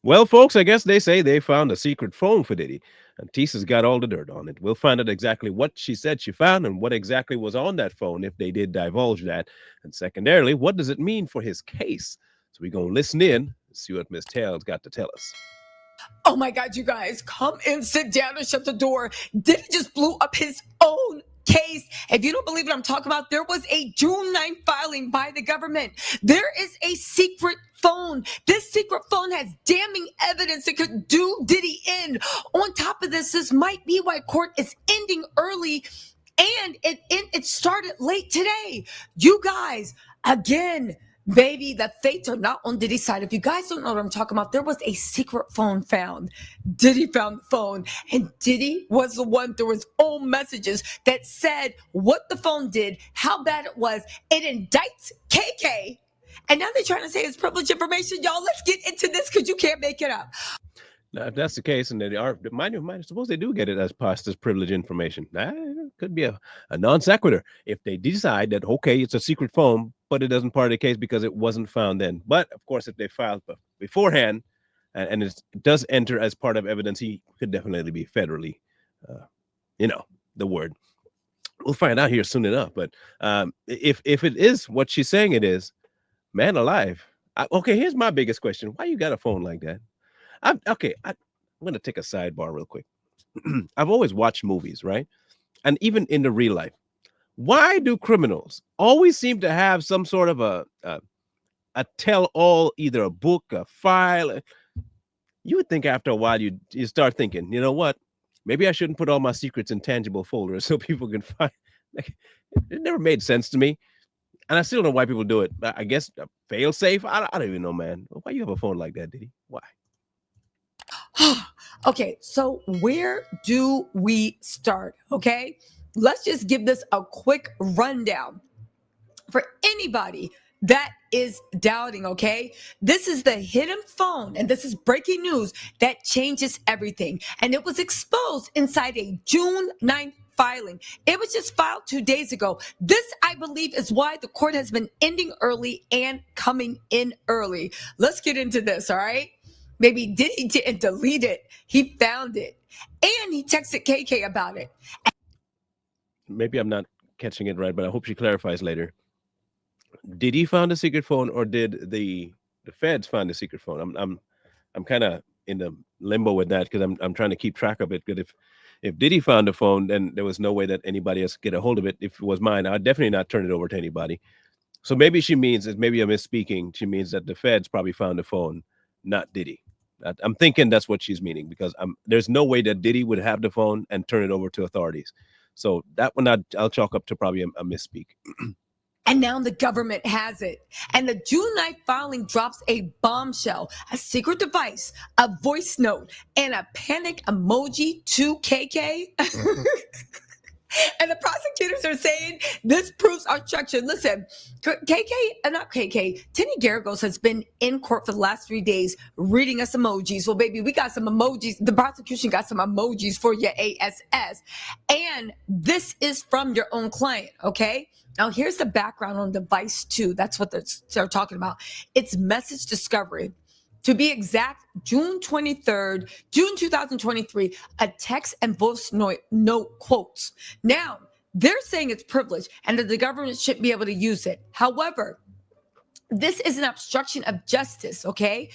Well, folks, I guess they say they found a secret phone for Diddy, and Tisa's got all the dirt on it. We'll find out exactly what she said she found and what exactly was on that phone if they did divulge that. And secondarily, what does it mean for his case? So we're going to listen in and see what Miss Tails got to tell us. Oh my God, you guys, come and sit down and shut the door. Diddy just blew up his own case. If you don't believe what I'm talking about, there was a June 9th filing by the government. There is a secret phone. This secret phone has damning evidence that could do Diddy in. On top of this might be why court is ending early, and it started late today. You guys, again, baby, the fates are not on Diddy's side. If you guys don't know what I'm talking about, there was a secret phone found. Diddy found the phone, and Diddy was the one through his own messages that said what the phone did, how bad it was. It indicts KK, and now they're trying to say it's privileged information. Y'all, let's get into this because you can't make it up. Now, if that's the case, and they are, mind, suppose they do get it as past as privileged information. That could be a non sequitur if they decide that, okay, it's a secret phone, but it doesn't part of the case because it wasn't found then. But of course, if they filed beforehand and it does enter as part of evidence, he could definitely be federally, uh, you know, the word. We'll find out here soon enough. But if it is what she's saying it is, man alive. Okay, here's my biggest question: why you got a phone like that? I'm going to take a sidebar real quick. I've always watched movies, right? And even in the real life, why do criminals always seem to have some sort of a tell all, either a book, a file? You would think after a while you start thinking, you know what? Maybe I shouldn't put all my secrets in tangible folders so people can find. Like, it never made sense to me, and I still don't know why people do it. I guess fail safe. I don't even know, man. Why you have a phone like that, Diddy? Why? Okay, so where do we start? Okay, let's just give this a quick rundown for anybody that is doubting. Okay, this is the hidden phone, and this is breaking news that changes everything. And it was exposed inside a June 9th filing. It was just filed 2 days ago. This, I believe, is why the court has been ending early and coming in early. Let's get into this, all right? Maybe Diddy didn't delete it. He found it. And he texted KK about it. Maybe I'm not catching it right, but I hope she clarifies later. Did he found a secret phone, or did the feds find a secret phone? I'm kind of in the limbo with that because I'm trying to keep track of it. Because if Diddy found a phone, then there was no way that anybody else could get a hold of it. If it was mine, I'd definitely not turn it over to anybody. So maybe she means, maybe I'm misspeaking. She means that the feds probably found the phone, not Diddy. I'm thinking that's what she's meaning because there's no way that Diddy would have the phone and turn it over to authorities. So that one I'll chalk up to probably a misspeak. And now the government has it. And the June 9th filing drops a bombshell, a secret device, a voice note, and a panic emoji to KK. And the prosecutors are saying this proves obstruction. Listen, not KK, Tenny Garagos has been in court for the last 3 days reading us emojis. Well, baby, we got some emojis. The prosecution got some emojis for your ASS. And this is from your own client, okay? Now, here's the background on device 2. That's what they're talking about. It's message discovery. To be exact, June 23rd, June 2023, a text and voice note quotes. Now, they're saying it's privileged and that the government should be able to use it. However, this is an obstruction of justice, okay?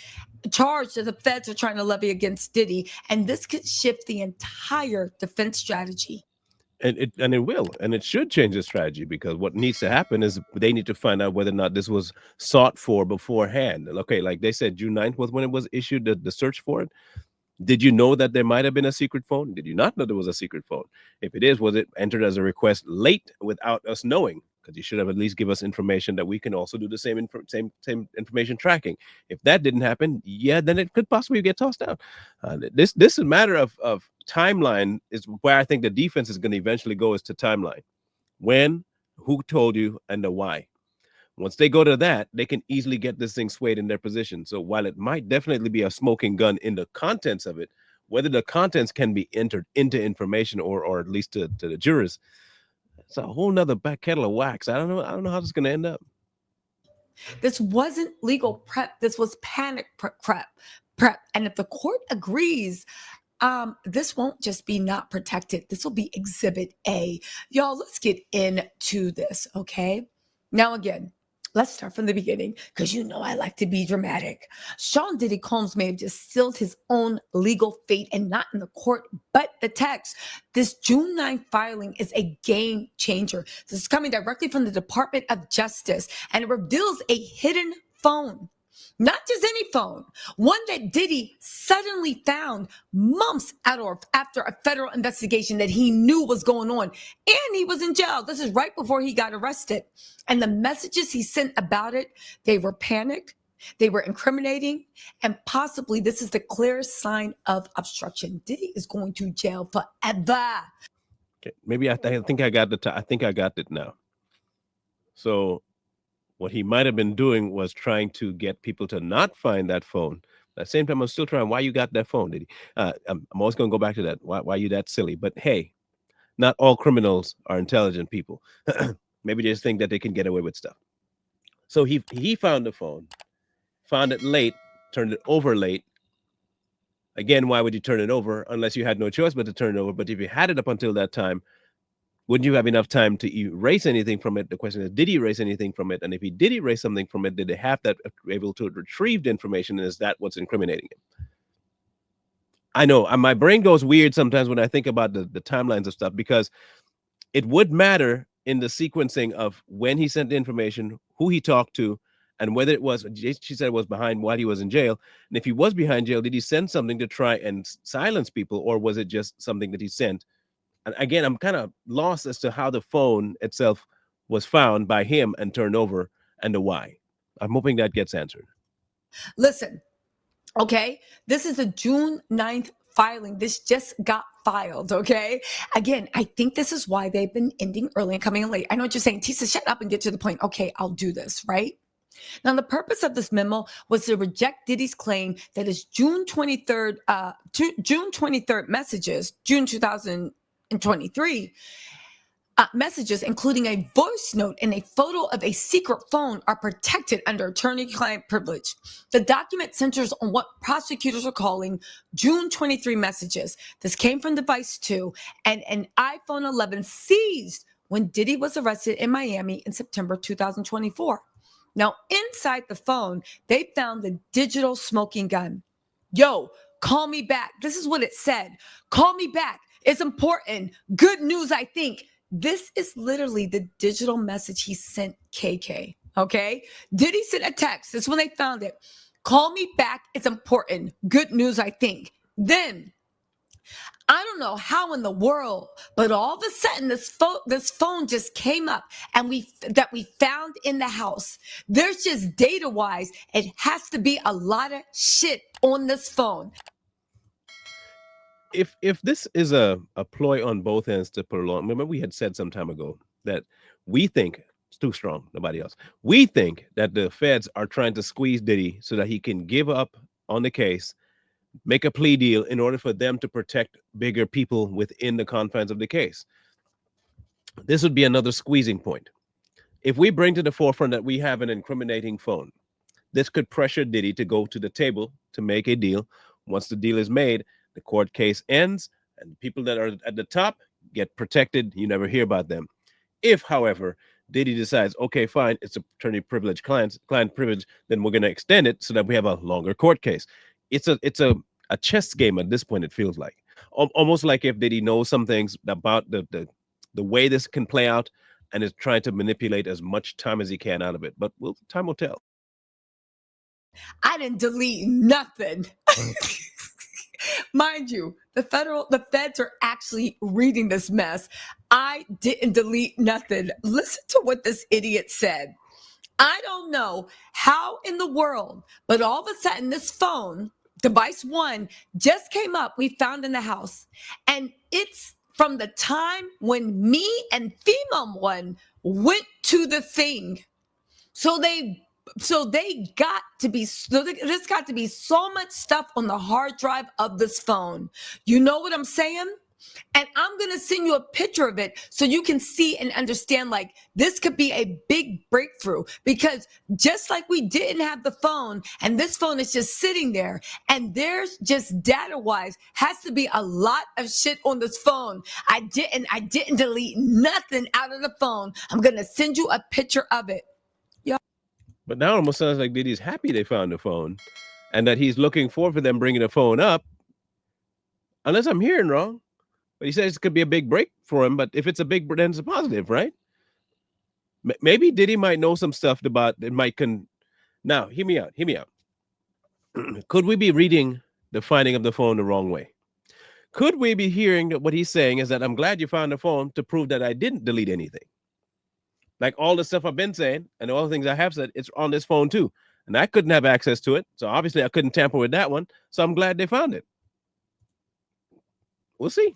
Charge that the feds are trying to levy against Diddy, and this could shift the entire defense strategy. And it will, and it should change the strategy because what needs to happen is they need to find out whether or not this was sought for beforehand. Okay, like they said, June 9th was when it was issued, the search for it. Did you know that there might have been a secret phone? Did you not know there was a secret phone? If it is, was it entered as a request late without us knowing? Because you should have at least give us information that we can also do the same information tracking. If that didn't happen, yeah, then it could possibly get tossed out. This is a matter of timeline. Is where I think the defense is going to eventually go, is to timeline. When, who told you, and the why. Once they go to that, they can easily get this thing swayed in their position. So while it might definitely be a smoking gun in the contents of it, whether the contents can be entered into information or at least to the jurors, it's a whole nother back kettle of wax. I don't know how this is going to end up. This wasn't legal prep. This was panic prep. prep. And if the court agrees, this won't just be not protected. This will be Exhibit A. Y'all, let's get into this, okay? Now, again, let's start from the beginning because you know I like to be dramatic. Sean Diddy Combs may have just sealed his own legal fate and not in the court, but the text. This June 9th filing is a game changer. This is coming directly from the Department of Justice, and it reveals a hidden phone. Not just any phone, one that Diddy suddenly found months after a federal investigation that he knew was going on. And he was in jail. This is right before he got arrested. And the messages he sent about it, they were panicked, they were incriminating, and possibly this is the clearest sign of obstruction. Diddy is going to jail forever. Okay, maybe I think I got I think I got it now. So what he might have been doing was trying to get people to not find that phone. At the same time, I'm still trying. Why you got that phone, Diddy? I'm always going to go back to that. Why you that silly? But hey, not all criminals are intelligent people. Maybe they just think that they can get away with stuff. So he found the phone, found it late, turned it over late. Again, why would you turn it over unless you had no choice but to turn it over? But if you had it up until that time, wouldn't you have enough time to erase anything from it? The question is, did he erase anything from it? And if he did erase something from it, did they have that able to retrieve the information? And is that what's incriminating him? I know my brain goes weird sometimes when I think about the timelines of stuff, because it would matter in the sequencing of when he sent the information, who he talked to, and whether it was, she said it was behind while he was in jail. And if he was behind jail, did he send something to try and silence people, or was it just something that he sent? And again, I'm kind of lost as to how the phone itself was found by him and turned over, and the why. I'm hoping that gets answered. Listen, okay, this is a June 9th filing. This just got filed, okay? Again, I think this is why they've been ending early and coming in late. I know what you're saying. Tisa, shut up and get to the point. Okay, I'll do this, right? Now, the purpose of this memo was to reject Diddy's claim that his June 23rd messages, June 2023, messages, including a voice note and a photo of a secret phone, are protected under attorney-client privilege. The document centers on what prosecutors are calling June 23 messages. This came from device 2 and an iPhone 11 seized when Diddy was arrested in Miami in September 2024. Now, inside the phone, they found the digital smoking gun. Yo, call me back. This is what it said. Call me back. It's important. Good news, I think. This is literally the digital message he sent KK, okay? Diddy sent a text. That's when they found it. Call me back. It's important. Good news, I think. Then, I don't know how in the world, but all of a sudden this phone just came up, and we found in the house. There's just data-wise, it has to be a lot of shit on this phone. If this is a ploy on both ends to prolong, remember we had said some time ago that we think it's too strong, nobody else. We think that the feds are trying to squeeze Diddy so that he can give up on the case, make a plea deal in order for them to protect bigger people within the confines of the case. This would be another squeezing point. If we bring to the forefront that we have an incriminating phone, this could pressure Diddy to go to the table to make a deal. Once the deal is made, the court case ends, and people that are at the top get protected. You never hear about them. If, however, Diddy decides, okay, fine, it's attorney privilege, client privilege, then we're going to extend it so that we have a longer court case. It's a chess game at this point, it feels like. Almost like if Diddy knows some things about the way this can play out and is trying to manipulate as much time as he can out of it. But time will tell. I didn't delete nothing. Mind you, the feds are actually reading this mess. I didn't delete nothing. Listen to what this idiot said. I don't know how in the world, but all of a sudden this phone, device 1, just came up, we found in the house. And it's from the time when me and female 1 went to the thing. So there's got to be so much stuff on the hard drive of this phone. You know what I'm saying? And I'm going to send you a picture of it so you can see and understand, like, this could be a big breakthrough, because just like we didn't have the phone and this phone is just sitting there, and there's just data wise has to be a lot of shit on this phone. I didn't delete nothing out of the phone. I'm going to send you a picture of it. But now it almost sounds like Diddy's happy they found the phone and that he's looking forward for them bringing the phone up. Unless I'm hearing wrong. But he says it could be a big break for him. But if it's a big break, then it's a positive, right? Maybe Diddy might know some stuff about it Now, hear me out. Could we be reading the finding of the phone the wrong way? Could we be hearing that what he's saying is that I'm glad you found the phone to prove that I didn't delete anything? Like all the stuff I've been saying and all the things I have said, it's on this phone too. And I couldn't have access to it. So obviously I couldn't tamper with that one. So I'm glad they found it. We'll see.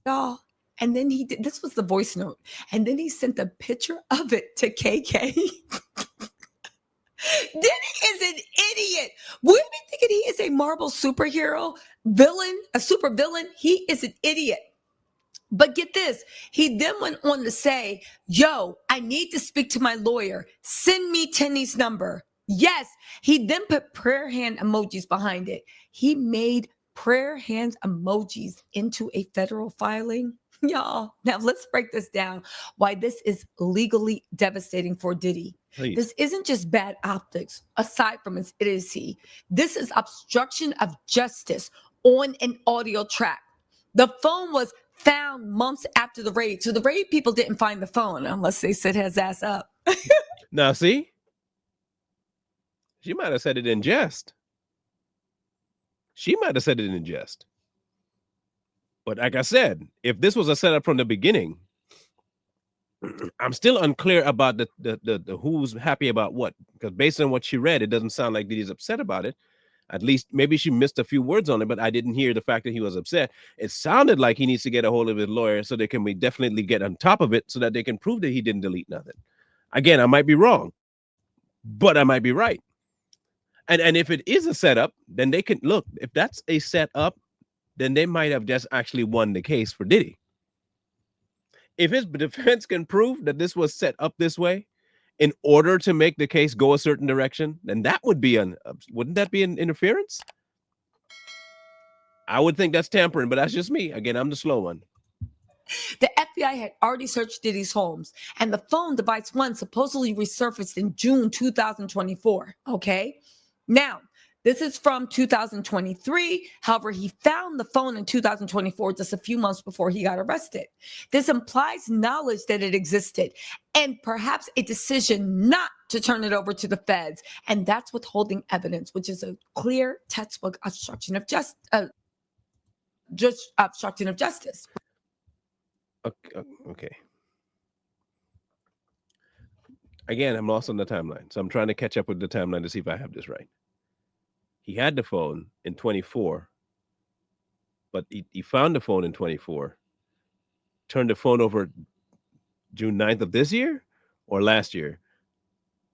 Y'all. And then this was the voice note. And then he sent a picture of it to KK. Diddy is an idiot. We be thinking he is a Marvel superhero, villain, a super villain. He is an idiot. But get this, he then went on to say, yo, I need to speak to my lawyer. Send me Tenny's number. Yes, he then put prayer hand emojis behind it. He made prayer hands emojis into a federal filing. Y'all, now let's break this down, why this is legally devastating for Diddy. Please. This isn't just bad optics, aside from its idiocy. This is obstruction of justice on an audio track. The phone was found months after the raid. So the raid people didn't find the phone unless they set his ass up. Now, see? She might have said it in jest. But like I said, if this was a setup from the beginning, I'm still unclear about the who's happy about what. Because based on what she read, it doesn't sound like Diddy's upset about it. At least maybe she missed a few words on it, but I didn't hear the fact that he was upset. It sounded like he needs to get a hold of his lawyer so they can definitely get on top of it so that they can prove that he didn't delete nothing. Again, I might be wrong, but I might be right. And if it is a setup, then they can look. If that's a setup, then they might have just actually won the case for Diddy. If his defense can prove that this was set up this way in order to make the case go a certain direction, then that would be wouldn't that be an interference? I would think that's tampering, but that's just me. Again, I'm the slow one. The FBI had already searched Diddy's homes, and the phone device one supposedly resurfaced in June 2024. Okay. Now, this is from 2023. However, he found the phone in 2024, just a few months before he got arrested. This implies knowledge that it existed and perhaps a decision not to turn it over to the feds. And that's withholding evidence, which is a clear textbook obstruction of justice. Okay. Again, I'm lost on the timeline. So I'm trying to catch up with the timeline to see if I have this right. He had the phone in 24, but he found the phone in 24, turned the phone over June 9th of this year or last year.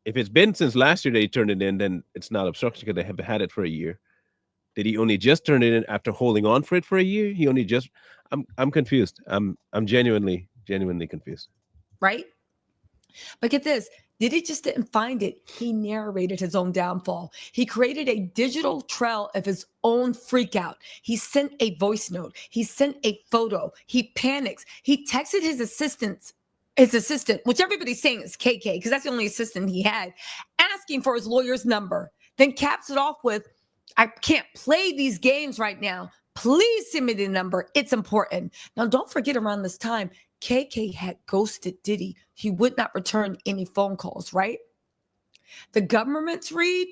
If it's been since last year that he turned it in, then it's not obstruction because they have had it for a year. Did he only just turn it in after holding on for it for a year? He only just, I'm confused. I'm genuinely confused. Right? But get this, Diddy just didn't find it. He narrated his own downfall. He created a digital trail of his own freakout. He sent a voice note. He sent a photo. He panics. He texted his assistant, which everybody's saying is KK, because that's the only assistant he had, asking for his lawyer's number. Then caps it off with, I can't play these games right now. Please send me the number. It's important. Now, don't forget, around this time, KK had ghosted Diddy. He would not return any phone calls, right? The government's read,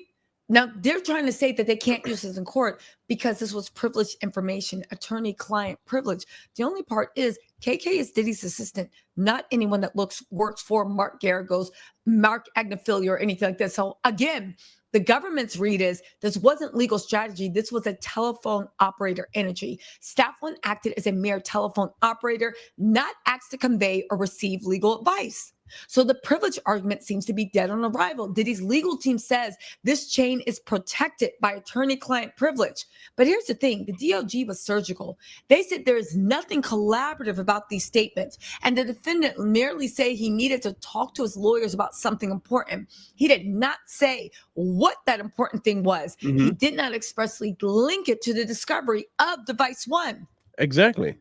now they're trying to say that they can't use this in court because this was privileged information, attorney-client privilege. The only part is KK is Diddy's assistant, not anyone that works for Mark Garagos, Mark Agnafili, or anything like that. So again, the government's read is this wasn't legal strategy. This was a telephone operator energy. Staff one acted as a mere telephone operator, not asked to convey or receive legal advice. So the privilege argument seems to be dead on arrival. Diddy's legal team says this chain is protected by attorney-client privilege. But here's the thing, the DOJ was surgical. They said there is nothing collaborative about these statements, and the defendant merely said he needed to talk to his lawyers about something important. He did not say what that important thing was. He did not expressly link it to the discovery of device one. Exactly.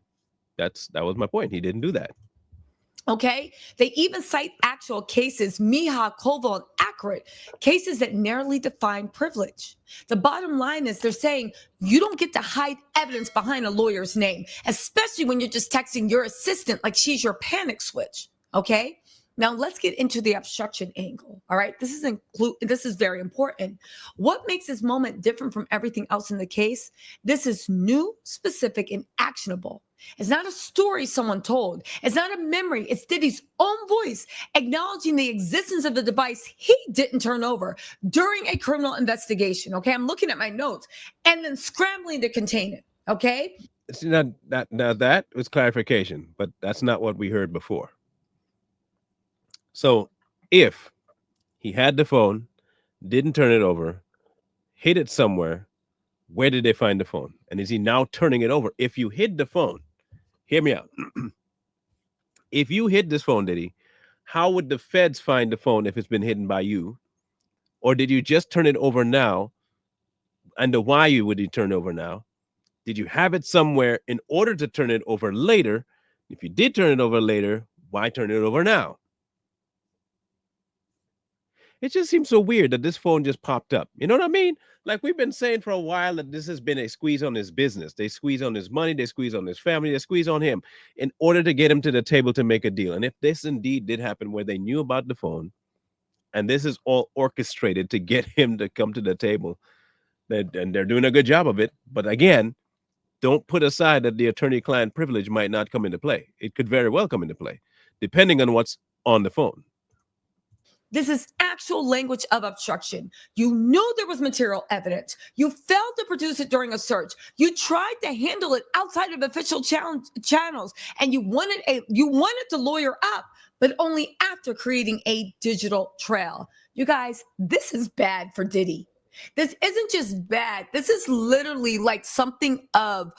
That was my point. He didn't do that. Okay, they even cite actual cases, Mija, Koval, and Accurate, cases that narrowly define privilege. The bottom line is they're saying you don't get to hide evidence behind a lawyer's name, especially when you're just texting your assistant like she's your panic switch. Okay, now let's get into the obstruction angle. All right, this is very important. What makes this moment different from everything else in the case? This is new, specific, and actionable. It's not a story someone told. It's not a memory. It's Diddy's own voice acknowledging the existence of the device he didn't turn over during a criminal investigation. Okay, I'm looking at my notes and then scrambling to contain it. Okay. Now that was clarification, but that's not what we heard before. So if he had the phone, didn't turn it over, hid it somewhere, where did they find the phone? And is he now turning it over? If you hid the phone, hear me out. If you hid this phone, Diddy, how would the feds find the phone if it's been hidden by you? Or did you just turn it over now? And why would you turn it over now? Did you have it somewhere in order to turn it over later? If you did turn it over later, why turn it over now? It just seems so weird that this phone just popped up. You know what I mean? Like we've been saying for a while that this has been a squeeze on his business. They squeeze on his money, they squeeze on his family, they squeeze on him in order to get him to the table to make a deal. And if this indeed did happen where they knew about the phone and this is all orchestrated to get him to come to the table, and they're doing a good job of it. But again, don't put aside that the attorney-client privilege might not come into play. It could very well come into play, depending on what's on the phone. This is actual language of obstruction. You knew there was material evidence. You failed to produce it during a search. You tried to handle it outside of official channels, and you wanted to lawyer up, but only after creating a digital trail. You guys, this is bad for Diddy. This isn't just bad. This is literally like something of,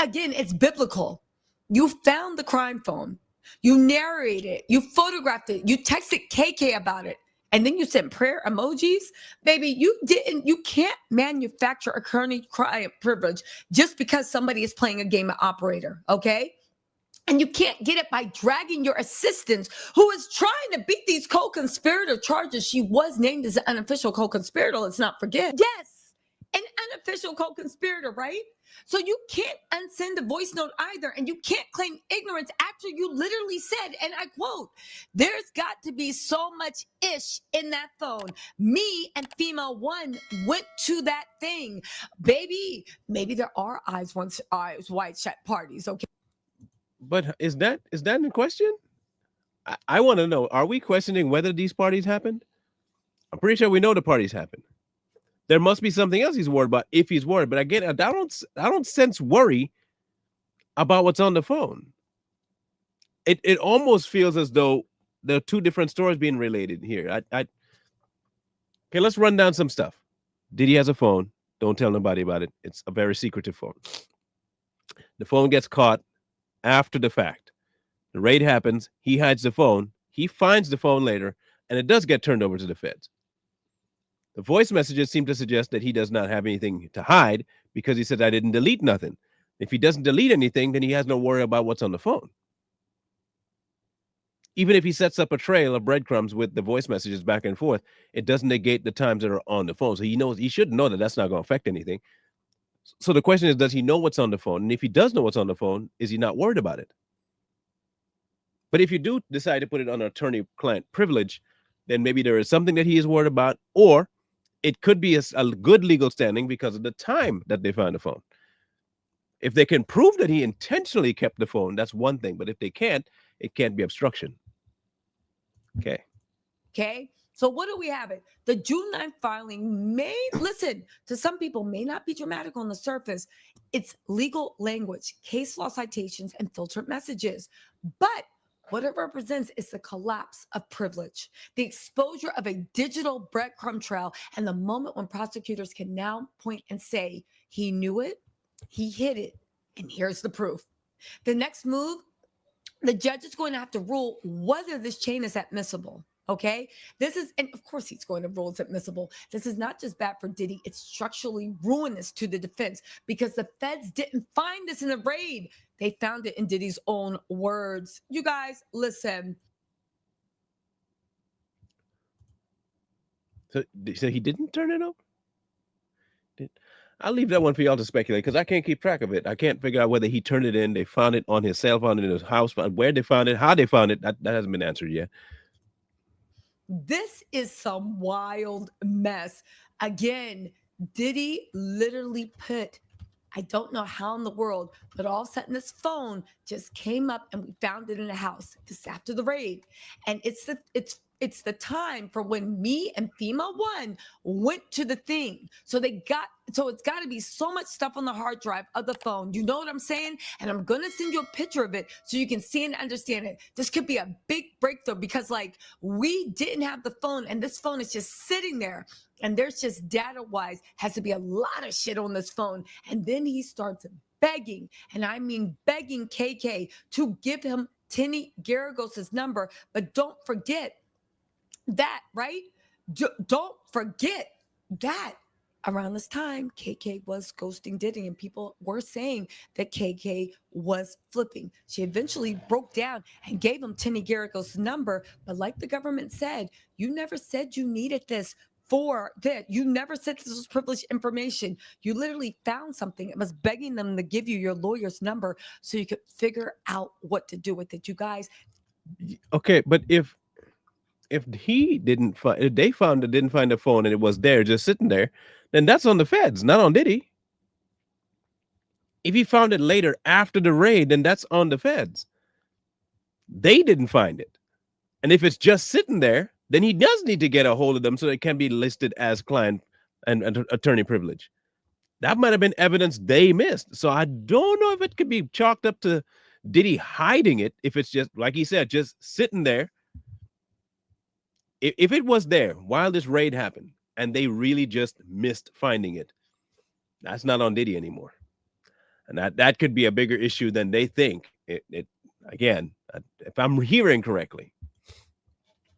again, it's biblical. You found the crime phone. You narrated it, you photographed it, you texted KK about it, and then you sent prayer emojis. Baby, you can't manufacture attorney-client privilege just because somebody is playing a game of operator, okay? And you can't get it by dragging your assistant who is trying to beat these co-conspirator charges. She was named as an unofficial co-conspirator, let's not forget. Yes, an unofficial co-conspirator, right? So you can't unsend the voice note either, and you can't claim ignorance after you literally said, and I quote, "There's got to be so much ish in that phone. Me and female one went to that thing. Baby, maybe there are eyes wide shut parties, okay?" But is that in question? I want to know, are we questioning whether these parties happened? I'm pretty sure we know the parties happened. There must be something else he's worried about if he's worried. But again, I don't sense worry about what's on the phone. It almost feels as though there are two different stories being related here. Okay, let's run down some stuff. Diddy has a phone. Don't tell nobody about it. It's a very secretive phone. The phone gets caught after the fact. The raid happens. He hides the phone. He finds the phone later, and it does get turned over to the feds. The voice messages seem to suggest that he does not have anything to hide because he said, "I didn't delete nothing." If he doesn't delete anything, then he has no worry about what's on the phone. Even if he sets up a trail of breadcrumbs with the voice messages back and forth, it doesn't negate the times that are on the phone. So he should know that that's not going to affect anything. So the question is, does he know what's on the phone? And if he does know what's on the phone, is he not worried about it? But if you do decide to put it on attorney-client privilege, then maybe there is something that he is worried about, or it could be a good legal standing because of the time that they found the phone. If they can prove that he intentionally kept the phone, that's one thing. But if they can't, it can't be obstruction. Okay. Okay. So what do we have it? The June 9th filing listen, to some people may not be dramatic on the surface. It's legal language, case law citations, and filtered messages. But What it represents is the collapse of privilege, the exposure of a digital breadcrumb trail, and the moment when prosecutors can now point and say, he knew it, he hid it, and here's the proof. The next move, the judge is going to have to rule whether this chain is admissible. Okay, and of course he's going to rule it's admissible. This is not just bad for Diddy, it's structurally ruinous to the defense because the feds didn't find this in the raid. They found it in Diddy's own words. You guys, listen. So he didn't turn it over? I'll leave that one for y'all to speculate because I can't keep track of it. I can't figure out whether he turned it in, they found it on his cell phone in his house, where they found it, how they found it. That hasn't been answered yet. This is some wild mess. Again, Diddy literally put, I don't know how in the world, but all of a sudden this phone just came up and we found it in the house just after the raid. And it's the time for when me and FEMA 1 went to the thing. So it's got to be so much stuff on the hard drive of the phone. You know what I'm saying? And I'm going to send you a picture of it so you can see and understand it. This could be a big breakthrough because we didn't have the phone and this phone is just sitting there. And there's just data-wise has to be a lot of shit on this phone. And then he starts begging, and I mean begging KK to give him Tinny Garagos' number. But don't forget, that, right? Don't forget that around this time, KK was ghosting Diddy and people were saying that KK was flipping. She eventually broke down and gave him Tinny Garagos' number. But like the government said, you never said you needed this for that. You never said this was privileged information. You literally found something and was begging them to give you your lawyer's number so you could figure out what to do with it. You guys. Okay, but if he didn't find, if they didn't find the phone and it was there just sitting there, then that's on the feds, not on Diddy. If he found it later after the raid, then that's on the feds. They didn't find it. And if it's just sitting there, then he does need to get a hold of them so it can be listed as client and attorney privilege. That might have been evidence they missed. So I don't know if it could be chalked up to Diddy hiding it, if it's just, like he said, just sitting there. If it was there while this raid happened and they really just missed finding it, that's not on Diddy anymore. And that could be a bigger issue than they think. Again, if I'm hearing correctly.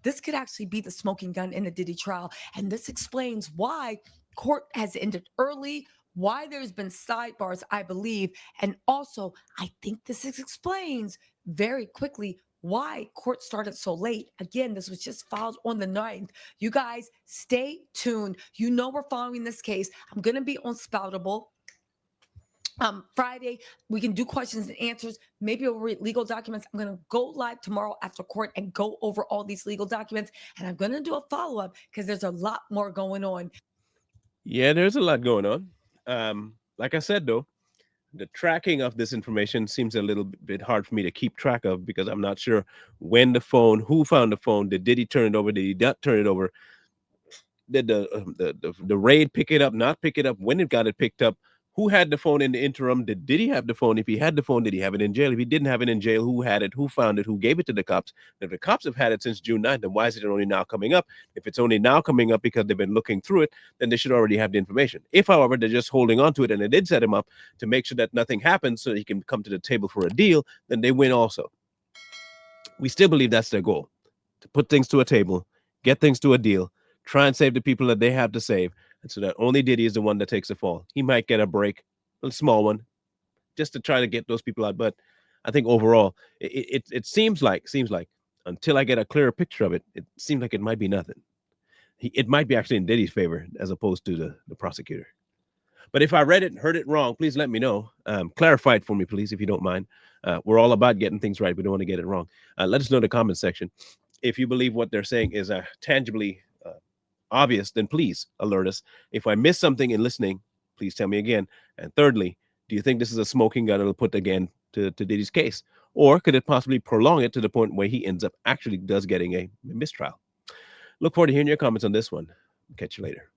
This could actually be the smoking gun in the Diddy trial. And this explains why court has ended early, why there's been sidebars, I believe. And also, I think this explains very quickly why court started so late. Again, this was just filed on the 9th. You guys, stay tuned. You know we're following this case. I'm going to be on Spoutable. Friday, we can do questions and answers. Maybe we'll read legal documents. I'm going to go live tomorrow after court and go over all these legal documents. And I'm going to do a follow-up because there's a lot more going on. Yeah, there's a lot going on. Like I said, though, the tracking of this information seems a little bit hard for me to keep track of because I'm not sure when the phone, who found the phone, did he turn it over, did he not turn it over, did the raid pick it up, not pick it up, when it got it picked up, who had the phone in the interim, did he have the phone, if he had the phone, did he have it in jail, if he didn't have it in jail, who had it, who found it, who gave it to the cops. If the cops have had it since June 9th, then why is it only now coming up? If it's only now coming up because they've been looking through it, then they should already have the information. If, however, they're just holding on to it and they did set him up to make sure that nothing happens so he can come to the table for a deal, then they win also. We still believe that's their goal, to put things to a table, get things to a deal, try and save the people that they have to save, and so that only Diddy is the one that takes the fall. He might get a break, a small one, just to try to get those people out. But I think overall, it seems like until I get a clearer picture of it, it seems like it might be nothing. It might be actually in Diddy's favor as opposed to the prosecutor. But if I read it and heard it wrong, please let me know. Clarify it for me, please, if you don't mind. We're all about getting things right. We don't want to get it wrong. Let us know in the comment section. If you believe what they're saying is tangibly obvious, then please alert us. If I miss something in listening, please tell me again. And thirdly, do you think this is a smoking gun that'll put again to Diddy's case? Or could it possibly prolong it to the point where he ends up actually does getting a mistrial? Look forward to hearing your comments on this one. Catch you later.